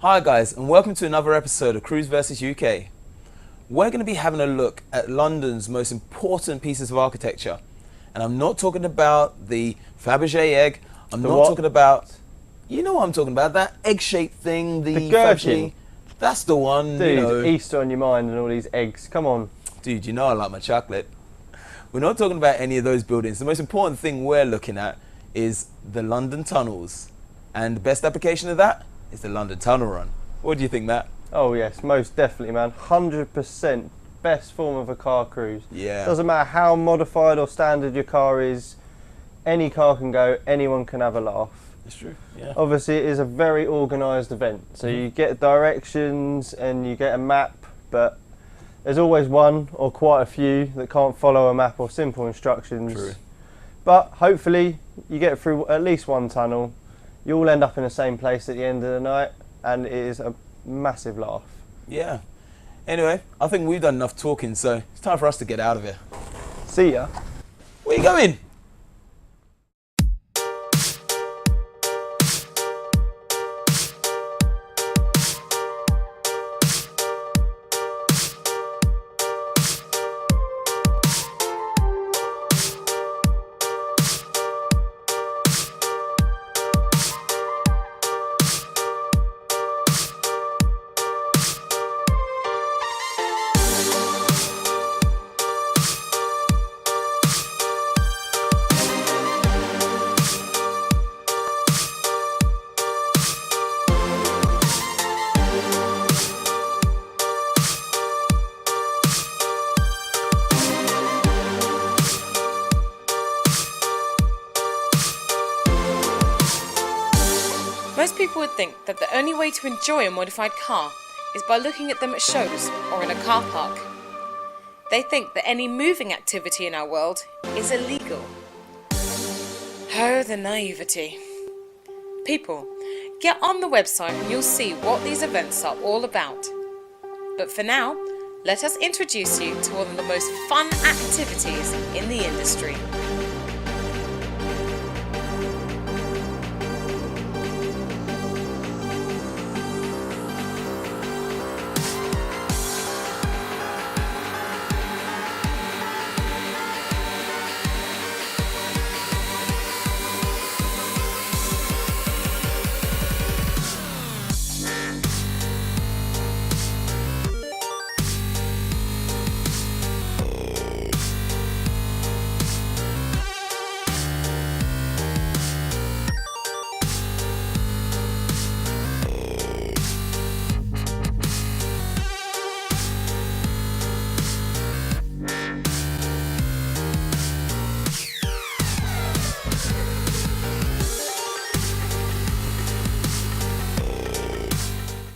Hi guys, and welcome to another episode of CrewsVs UK. We're going to be having a look at London's most important pieces of architecture. And I'm not talking about the Fabergé egg, I'm not talking about, you know what I'm talking about, that egg-shaped thing, the gherkin. That's the one, Dude, you know. Easter on your mind and all these eggs, come on. Dude, you know I like my chocolate. We're not talking about any of those buildings. The most important thing we're looking at is the London tunnels. And the best application of that is the London Tunnel Run. What do you think, Matt? Oh yes, most definitely, man. 100% best form of a car cruise. Yeah. Doesn't matter how modified or standard your car is, any car can go, anyone can have a laugh. That's true, yeah. Obviously it is a very organised event, so you get directions and you get a map, but there's always one or quite a few that can't follow a map or simple instructions. True. But hopefully you get through at least one tunnel, you all end up in the same place at the end of the night, and it is a massive laugh. Yeah. Anyway, I think we've done enough talking, so it's time for us to get out of here. See ya. Where are you going? Most people would think that the only way to enjoy a modified car is by looking at them at shows or in a car park. They think that any moving activity in our world is illegal. Oh, the naivety. People, get on the website and you'll see what these events are all about. But for now, let us introduce you to one of the most fun activities in the industry.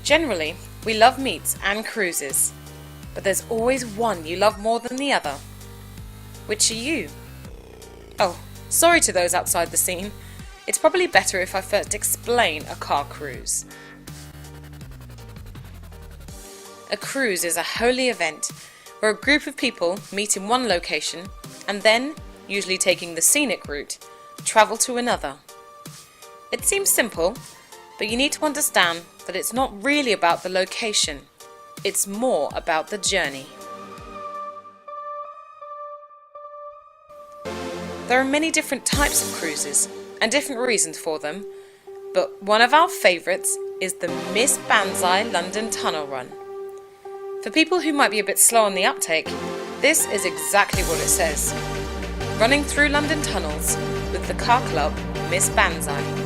Generally, we love meets and cruises, but there's always one you love more than the other. Which are you? Oh, sorry to those outside the scene. It's probably better if I first explain a car cruise. A cruise is a holy event where a group of people meet in one location and then, usually taking the scenic route, travel to another. It seems simple, but you need to understand that it's not really about the location, it's more about the journey. There are many different types of cruises and different reasons for them, but one of our favourites is the Miss Banzai London Tunnel Run. For people who might be a bit slow on the uptake, this is exactly what it says. Running through London tunnels with the car club Miss Banzai.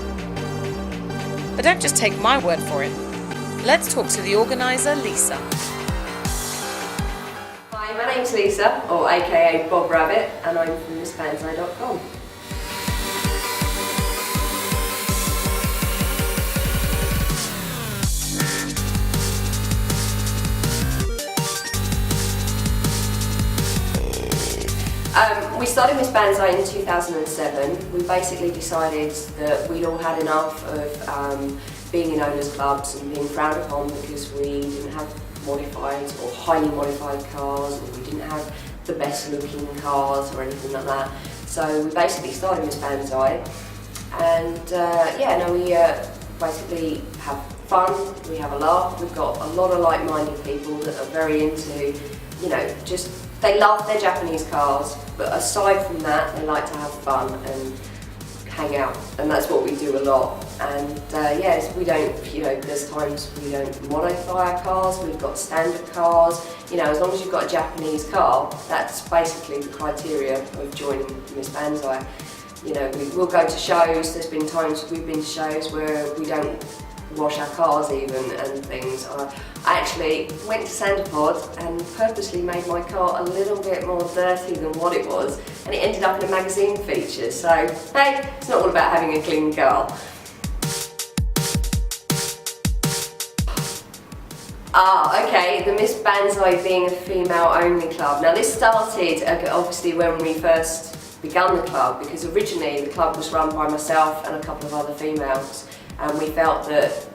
But don't just take my word for it. Let's talk to the organiser, Lisa. Hi, my name's Lisa, or aka Bob Rabbit, and I'm from MissBanzai.com. We started Miss Banzai in 2007. We basically decided that we'd all had enough of being in owners' clubs and being frowned upon because we didn't have modified or highly modified cars, and we didn't have the best looking cars or anything like that. So we basically started Miss Banzai, and we basically have fun, we have a laugh. We've got a lot of like-minded people that are very into, you know, just, they love their Japanese cars, but aside from that, they like to have fun and hang out, and that's what we do a lot. And yes, we don't, you know, there's times we don't modify our cars, we've got standard cars, you know, as long as you've got a Japanese car, that's basically the criteria of joining Miss Banzai. You know, we'll go to shows, there's been times we've been to shows where we don't wash our cars even and things. I actually went to Sandapod and purposely made my car a little bit more dirty than what it was, and it ended up in a magazine feature, so hey, it's not all about having a clean car. Okay, the Miss Banzai being a female-only club. Now this started obviously when we first begun the club, because originally the club was run by myself and a couple of other females, and we felt that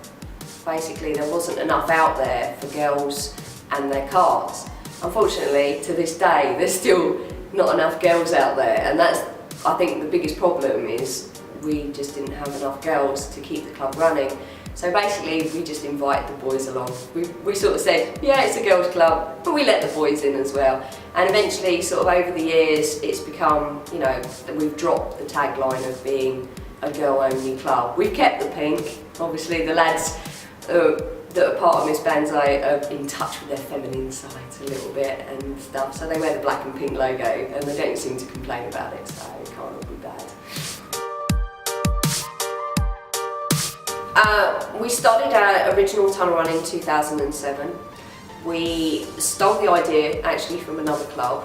basically there wasn't enough out there for girls and their cars. Unfortunately, to this day, there's still not enough girls out there, and that's, I think, the biggest problem is we just didn't have enough girls to keep the club running. So basically, we just invite the boys along. We sort of said, yeah, it's a girls' club, but we let the boys in as well. And eventually, sort of over the years, it's become, you know, we've dropped the tagline of being a girl-only club. We've kept the pink. Obviously, the lads that are part of Miss Banzai are in touch with their feminine sides a little bit and stuff. So they wear the black and pink logo, and they don't seem to complain about it, so it can't all be bad. We started our original tunnel run in 2007. We stole the idea actually from another club.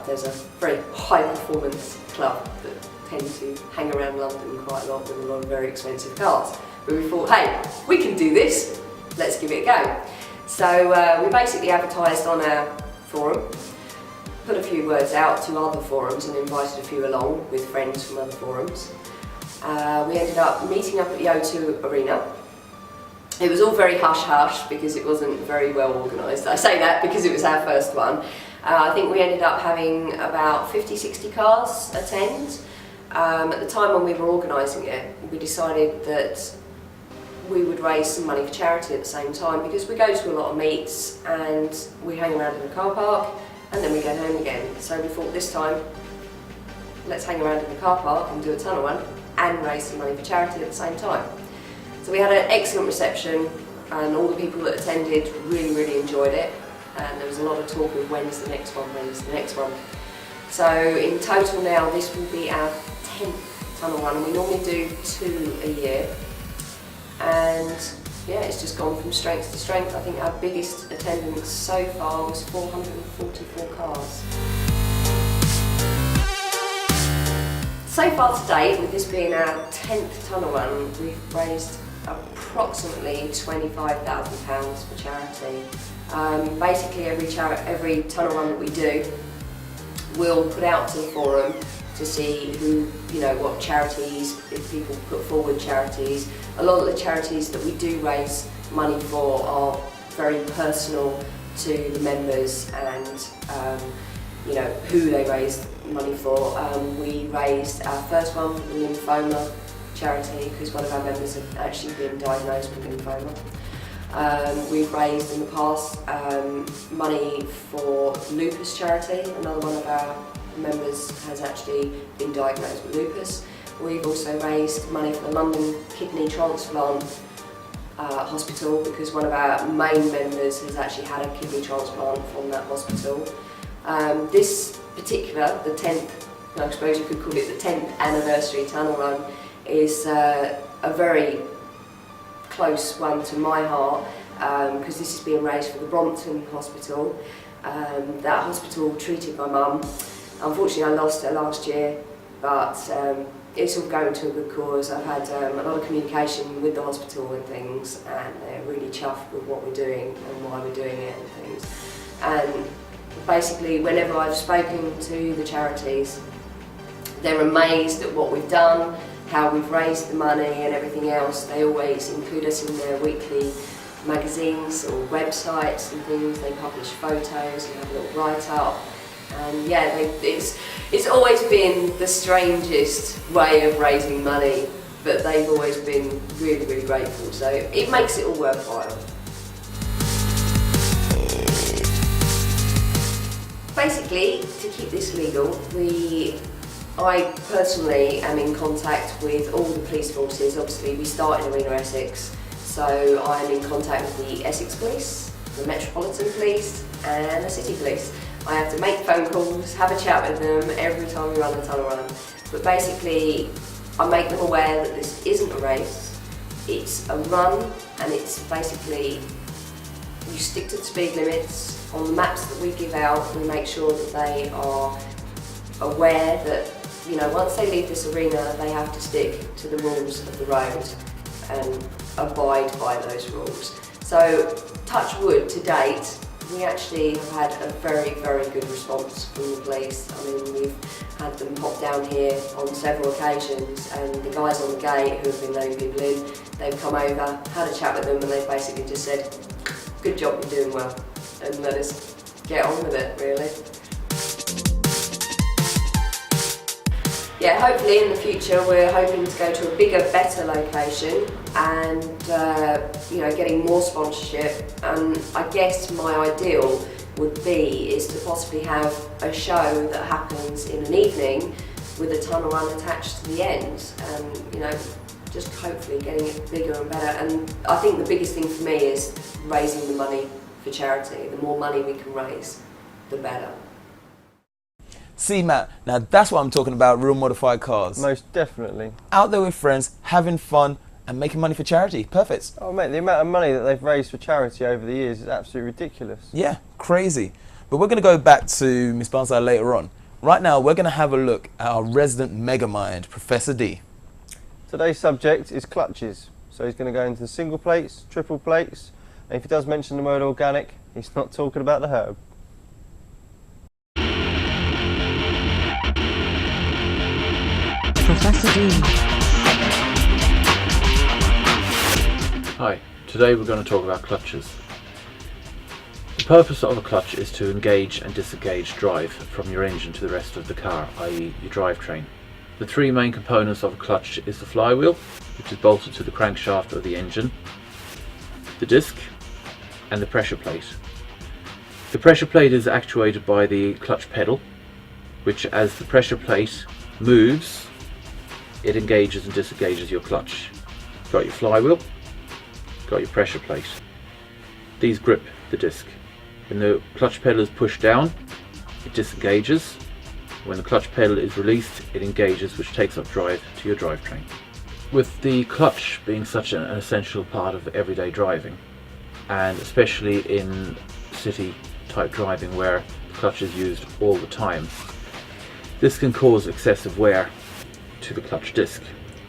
There's a very high performance club that tend to hang around London quite a lot with a lot of very expensive cars. But we thought, hey, we can do this, let's give it a go. So we basically advertised on our forum, put a few words out to other forums and invited a few along with friends from other forums. We ended up meeting up at the O2 Arena. It was all very hush-hush because it wasn't very well organised. I say that because it was our first one. I think we ended up having about 50-60 cars attend. At the time when we were organising it, we decided that we would raise some money for charity at the same time, because we go to a lot of meets and we hang around in the car park and then we go home again. So we thought this time, let's hang around in the car park and do a tunnel run and raise some money for charity at the same time. So we had an excellent reception, and all the people that attended really, really enjoyed it, and there was a lot of talk of when's the next one, when's the next one. So in total now, this will be our 10th tunnel run, and we normally do 2 a year. And yeah, it's just gone from strength to strength. I think our biggest attendance so far was 444 cars. So far to date, with this being our 10th tunnel run, we've raised approximately £25,000 for charity. Basically, every tunnel run that we do, we'll put out to the forum to see who, you know, what charities, if people put forward charities. A lot of the charities that we do raise money for are very personal to the members, and you know, who they raise money for. We raised our first one with the lymphoma charity because one of our members had actually been diagnosed with lymphoma. We've raised in the past money for lupus charity. Another one of our members has actually been diagnosed with lupus. We've also raised money for the London Kidney Transplant Hospital because one of our main members has actually had a kidney transplant from that hospital. This particular, the 10th, I suppose you could call it the 10th anniversary tunnel run, is a very close one to my heart because this is being raised for the Brompton Hospital. That hospital treated my mum. Unfortunately, I lost her last year, but it's all going to a good cause. I've had a lot of communication with the hospital and things, and they're really chuffed with what we're doing and why we're doing it and things. And basically, whenever I've spoken to the charities, they're amazed at what we've done, how we've raised the money and everything else. They always include us in their weekly magazines or websites and things. They publish photos and have a little write-up. And yeah, it's always been the strangest way of raising money, but they've always been really, really grateful, so it makes it all worthwhile. Basically, to keep this legal, I personally am in contact with all the police forces. Obviously, we start in Arena Essex, so I'm in contact with the Essex Police, the Metropolitan Police and the City Police. I have to make phone calls, have a chat with them every time we run a tunnel run. But basically, I make them aware that this isn't a race, it's a run, and it's basically, you stick to the speed limits. On the maps that we give out, we make sure that they are aware that, you know, once they leave this arena, they have to stick to the rules of the road and abide by those rules. So, touch wood, to date, we actually have had a very, very good response from the police. I mean, we've had them pop down here on several occasions, and the guys on the gate who have been letting people in, they've come over, had a chat with them, and they've basically just said, good job, you're doing well, and let us get on with it, really. Yeah, hopefully in the future we're hoping to go to a bigger, better location and you know, getting more sponsorship. And I guess my ideal would be is to possibly have a show that happens in an evening with a tunnel run attached to the end, and you know, just hopefully getting it bigger and better. And I think the biggest thing for me is raising the money for charity. The more money we can raise, the better. See, Matt, now that's what I'm talking about, real modified cars. Most definitely. Out there with friends, having fun and making money for charity. Perfect. Oh mate, the amount of money that they've raised for charity over the years is absolutely ridiculous. Yeah, crazy. But we're going to go back to Miss Barnside later on. Right now, we're going to have a look at our resident megamind, Professor D. Today's subject is clutches. So he's going to go into the single plates, triple plates, and if he does mention the word organic, he's not talking about the herb. Professor D. Hi, today we're going to talk about clutches. The purpose of a clutch is to engage and disengage drive from your engine to the rest of the car, i.e. your drivetrain. The three main components of a clutch is the flywheel, which is bolted to the crankshaft of the engine, the disc, and the pressure plate. The pressure plate is actuated by the clutch pedal, which as the pressure plate moves, it engages and disengages your clutch. You've got your flywheel, got your pressure plate. These grip the disc. When the clutch pedal is pushed down, it disengages. When the clutch pedal is released, it engages, which takes up drive to your drivetrain. With the clutch being such an essential part of everyday driving, and especially in city type driving where the clutch is used all the time, this can cause excessive wear to the clutch disc,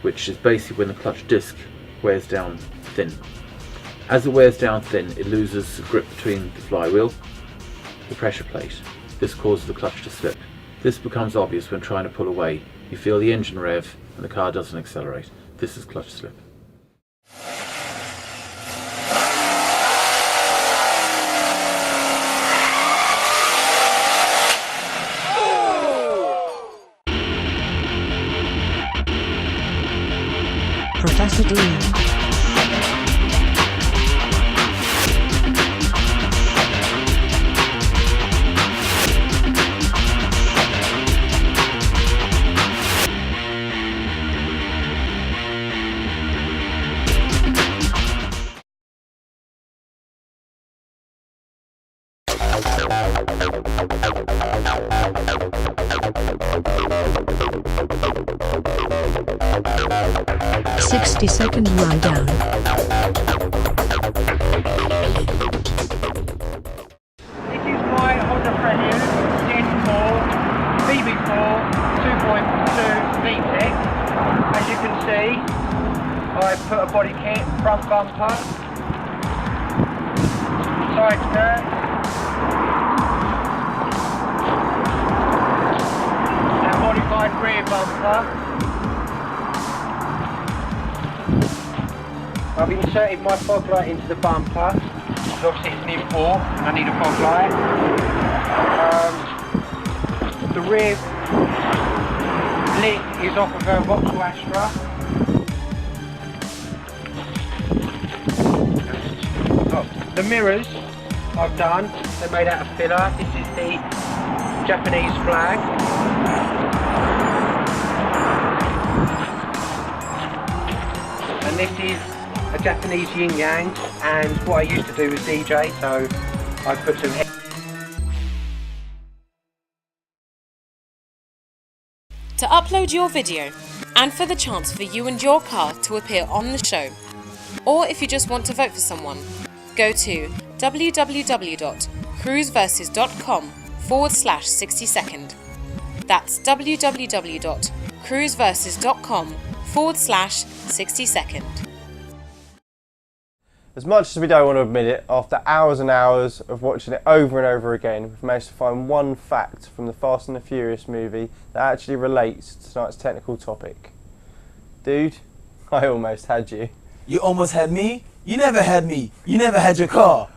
which is basically when the clutch disc wears down thin. As it wears down thin, it loses grip between the flywheel, the pressure plate. This causes the clutch to slip. This becomes obvious when trying to pull away. You feel the engine rev and the car doesn't accelerate. This is clutch slip. Professor D. 60-second rundown. This is my Honda Prelude Gen 4 BB4 2.2 VTEC. As you can see, I put a body kit, front bumper, side skirt, and modified rear bumper. I've inserted my fog light into the bumper, because obviously it's an import and I need a fog light. The rear lid is off of a Vauxhall Astra. The mirrors I've done, they're made out of filler. This is the Japanese flag. And this is a Japanese yin yang, and what I used to do was DJ, so I put some To upload your video and for the chance for you and your car to appear on the show, or if you just want to vote for someone, go to www.crewsverses.com/60second. That's www.crewsverses.com/60second. As much as we don't want to admit it, after hours and hours of watching it over and over again, we've managed to find one fact from the Fast and the Furious movie that actually relates to tonight's technical topic. Dude, I almost had you. You almost had me? You never had me. You never had your car.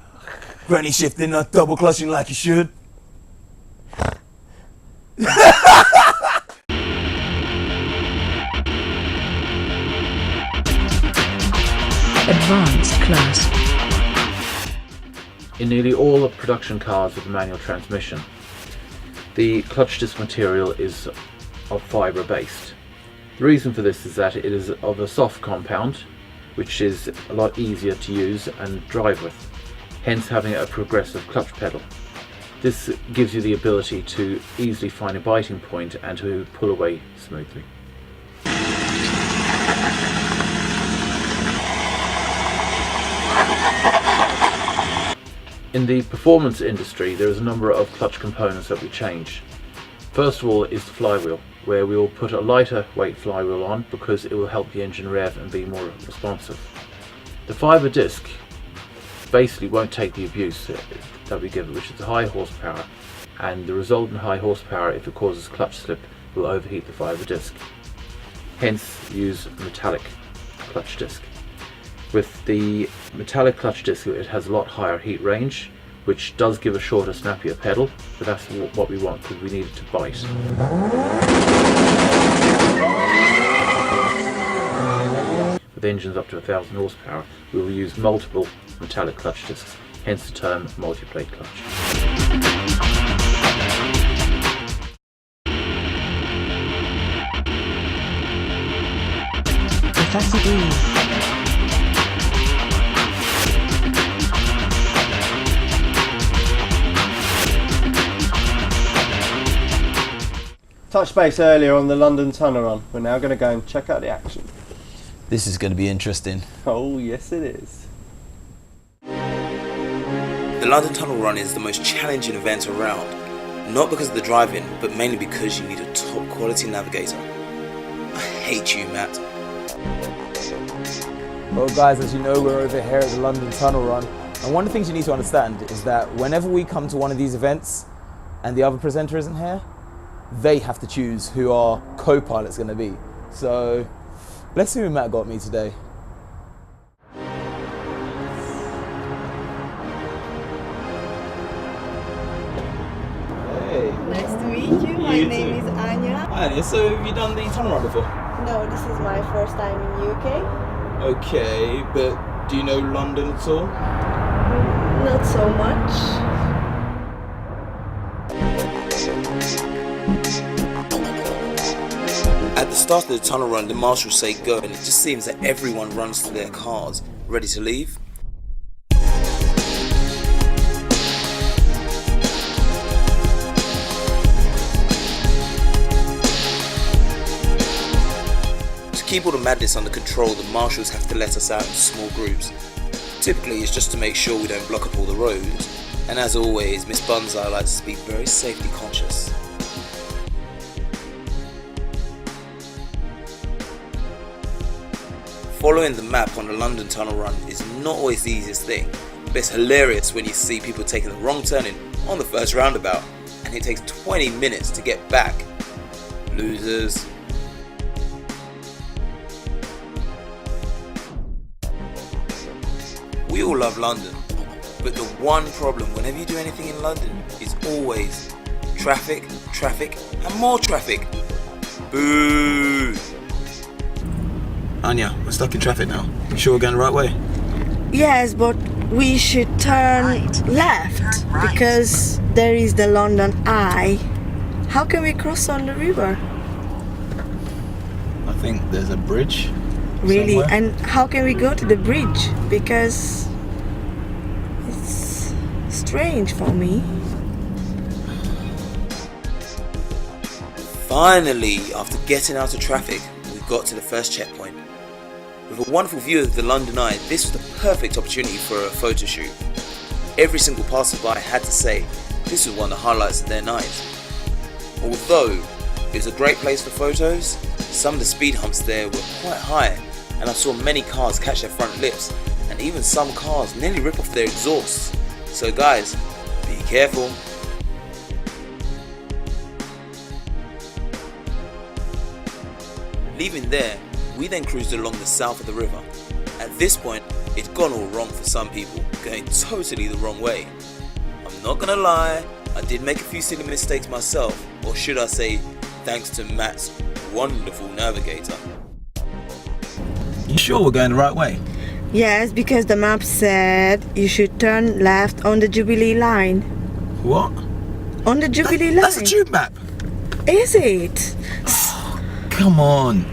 Granny shifting, not double clutching like you should. Advanced class. In nearly all of production cars with a manual transmission, the clutch disc material is of fibre based. The reason for this is that it is of a soft compound, which is a lot easier to use and drive with, hence having a progressive clutch pedal. This gives you the ability to easily find a biting point and to pull away smoothly. In the performance industry, there is a number of clutch components that we change. First of all is the flywheel, where we will put a lighter weight flywheel on because it will help the engine rev and be more responsive. The fibre disc basically won't take the abuse that we give it, which is the high horsepower, and the resultant high horsepower, if it causes clutch slip, will overheat the fibre disc. Hence, use a metallic clutch disc. With the metallic clutch disc, it has a lot higher heat range, which does give a shorter, snappier pedal, but that's what we want because we need it to bite. With engines up to 1000 horsepower, we will use multiple metallic clutch discs, hence the term multi-plate clutch. Professor D. Touch base earlier on the London Tunnel Run. We're now going to go and check out the action. This is going to be interesting. Oh yes it is. The London Tunnel Run is the most challenging event around, not because of the driving, but mainly because you need a top quality navigator. I hate you, Matt. Well guys, as you know, we're over here at the London Tunnel Run, and one of the things you need to understand is that whenever we come to one of these events and the other presenter isn't here, they have to choose who our co-pilot's going to be. So let's see who Matt got me today. Hey. Nice to meet you. My name is Anya. Anya, so have you done the tunnel run before? No, this is my first time in UK. Okay, but do you know London at all? Not so much. At the start of the tunnel run, the marshals say go, and it just seems that everyone runs to their cars, ready to leave. To keep all the madness under control, the marshals have to let us out in small groups. Typically, it's just to make sure we don't block up all the roads, and as always, Miss Bunzai likes to be very safety conscious. Following the map on the London Tunnel Run is not always the easiest thing, but it's hilarious when you see people taking the wrong turning on the first roundabout, and it takes 20 minutes to get back. Losers. We all love London, but the one problem whenever you do anything in London is always traffic, traffic, and more traffic. Boo! Anya, we're stuck in traffic now. You sure we're going the right way? Yes, but we should turn left because there is the London Eye. How can we cross on the river? I think there's a bridge. Really? somewhere. And how can we go to the bridge? Because it's strange for me. Finally, after getting out of traffic, we got to the first checkpoint. With a wonderful view of the London Eye, this was the perfect opportunity for a photo shoot. Every single passerby had to say this was one of the highlights of their night. Although it was a great place for photos, some of the speed humps there were quite high, and I saw many cars catch their front lips, and even some cars nearly rip off their exhausts. So guys, be careful. Leaving there, we then cruised along the south of the river. At this point, it'd gone all wrong for some people, going totally the wrong way. I'm not gonna lie, I did make a few silly mistakes myself, or should I say, thanks to Matt's wonderful navigator. You sure we're going the right way? Yes, because the map said you should turn left on the Jubilee line. What? On the Jubilee line. That's a tube map. Is it? Come on.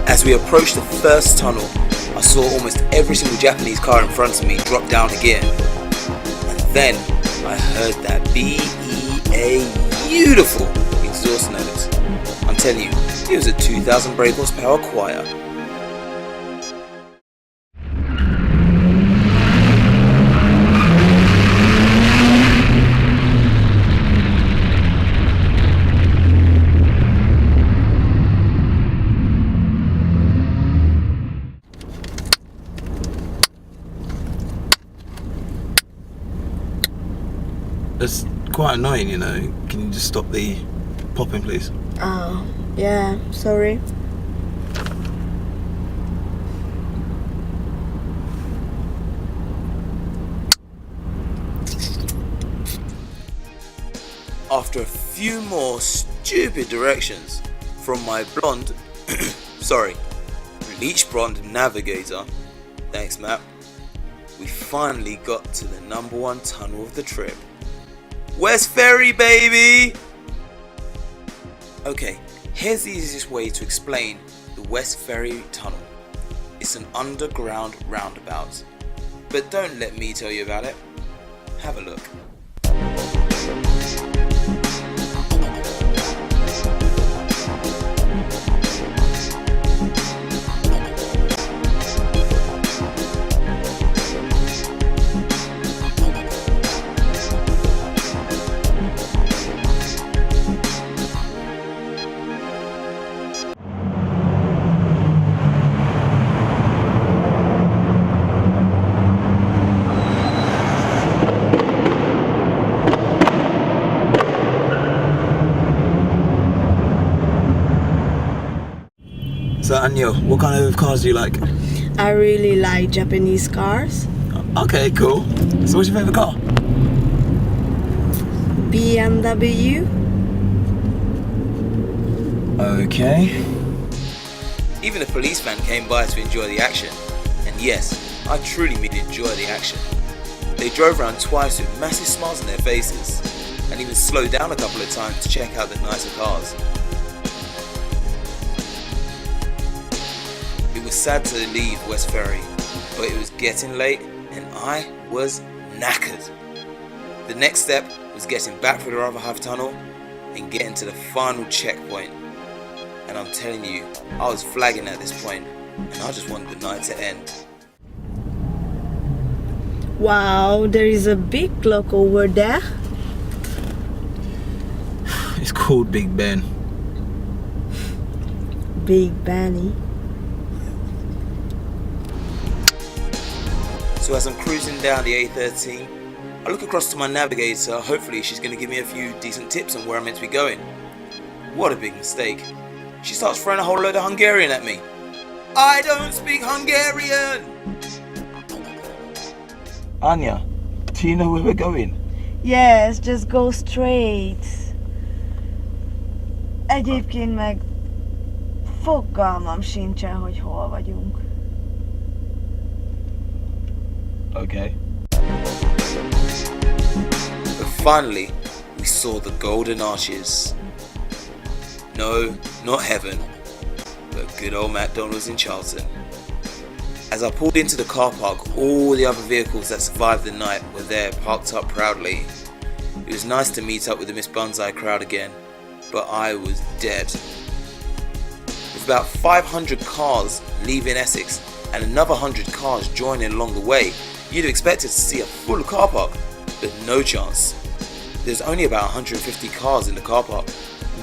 As we approached the first tunnel, I saw almost every single Japanese car in front of me drop down a gear. And then I heard that BEA beautiful exhaust note. I'm telling you, it was a 2000 brake horsepower choir. It's quite annoying, you know. Can you just stop the popping, please? Oh, yeah, sorry. After a few more stupid directions from my blonde, bleach blonde navigator, thanks Matt, we finally got to the number one tunnel of the trip. West Ferry, baby! Okay, here's the easiest way to explain the West Ferry Tunnel. It's an underground roundabout. But don't let me tell you about it. Have a look. So Anya, what kind of cars do you like? I really like Japanese cars. Okay, cool. So what's your favourite car? BMW. Okay. Even a policeman came by to enjoy the action. And yes, I truly mean enjoy the action. They drove around twice with massive smiles on their faces, and even slowed down a couple of times to check out the nicer cars. It was sad to leave West Ferry, but it was getting late and I was knackered. The next step was getting back through the other half tunnel and getting to the final checkpoint. And I'm telling you, I was flagging at this point and I just wanted the night to end. Wow, there is a big clock over there. It's called Big Ben. Big Benny. So as I'm cruising down the A13, I look across to my navigator. Hopefully she's going to give me a few decent tips on where I'm meant to be going. What a big mistake. She starts throwing a whole load of Hungarian at me. I don't speak Hungarian! Anya, do you know where we're going? Yes, just go straight. Egyébként meg Fogalmam sincsen, hogy hol vagyunk. Okay. But finally, we saw the golden arches. No, not heaven, but good old McDonald's in Charlton. As I pulled into the car park, all the other vehicles that survived the night were there, parked up proudly. It was nice to meet up with the Miss Banzai crowd again, but I was dead. With about 500 cars leaving Essex and another 100 cars joining along the way, you'd have expected to see a full car park, but no chance. There's only about 150 cars in the car park,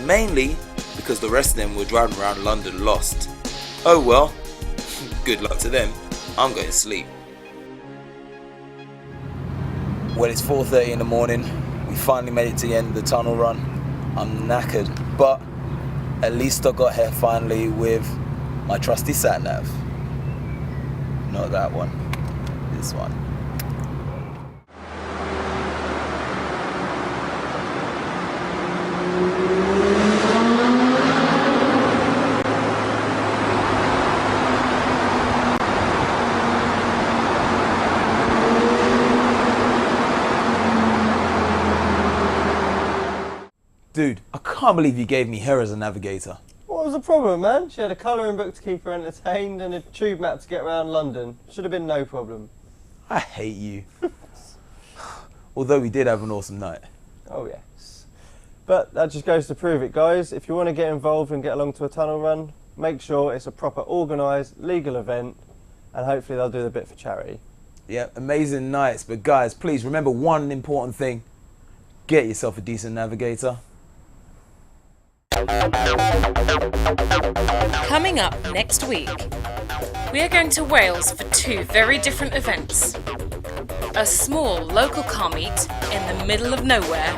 mainly because the rest of them were driving around London lost. Oh well, good luck to them. I'm going to sleep. Well, it's 4:30 in the morning. We finally made it to the end of the tunnel run. I'm knackered, but at least I got here finally with my trusty sat-nav. Not that one, this one. Dude, I can't believe you gave me her as a navigator. What was the problem, man? She had a colouring book to keep her entertained and a tube map to get around London. Should have been no problem. I hate you. Although we did have an awesome night. Oh yes. But that just goes to prove it, guys. If you want to get involved and get along to a tunnel run, make sure it's a proper organised, legal event, and hopefully they'll do the bit for charity. Yeah, amazing nights. But guys, please remember one important thing. Get yourself a decent navigator. Coming up next week, we are going to Wales for two very different events. A small local car meet in the middle of nowhere,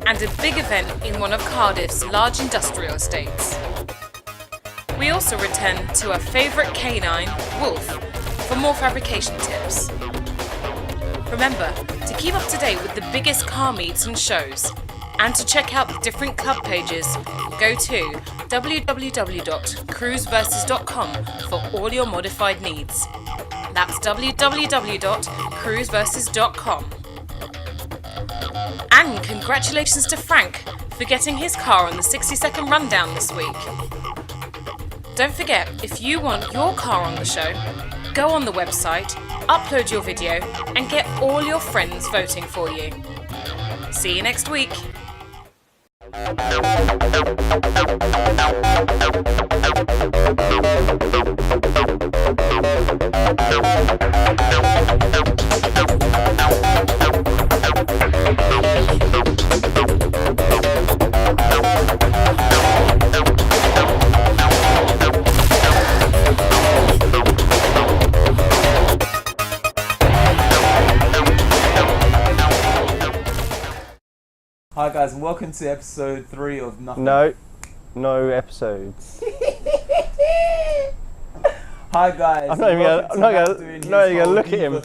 and a big event in one of Cardiff's large industrial estates. We also return to our favourite canine, Wolf, for more fabrication tips. Remember to keep up to date with the biggest car meets and shows, and to check out the different club pages, go to www.CrewsVs.com for all your modified needs. That's www.CrewsVs.com. And congratulations to Frank for getting his car on the 60-second rundown this week. Don't forget, if you want your car on the show, go on the website, upload your video, and get all your friends voting for you. See you next week. Hi guys, and welcome to episode 3 of Nothing. No episodes. Hi guys. I'm not even gonna look at him.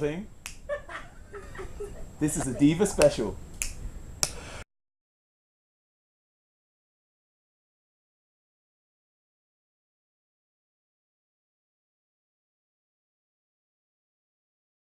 This is a Diva special.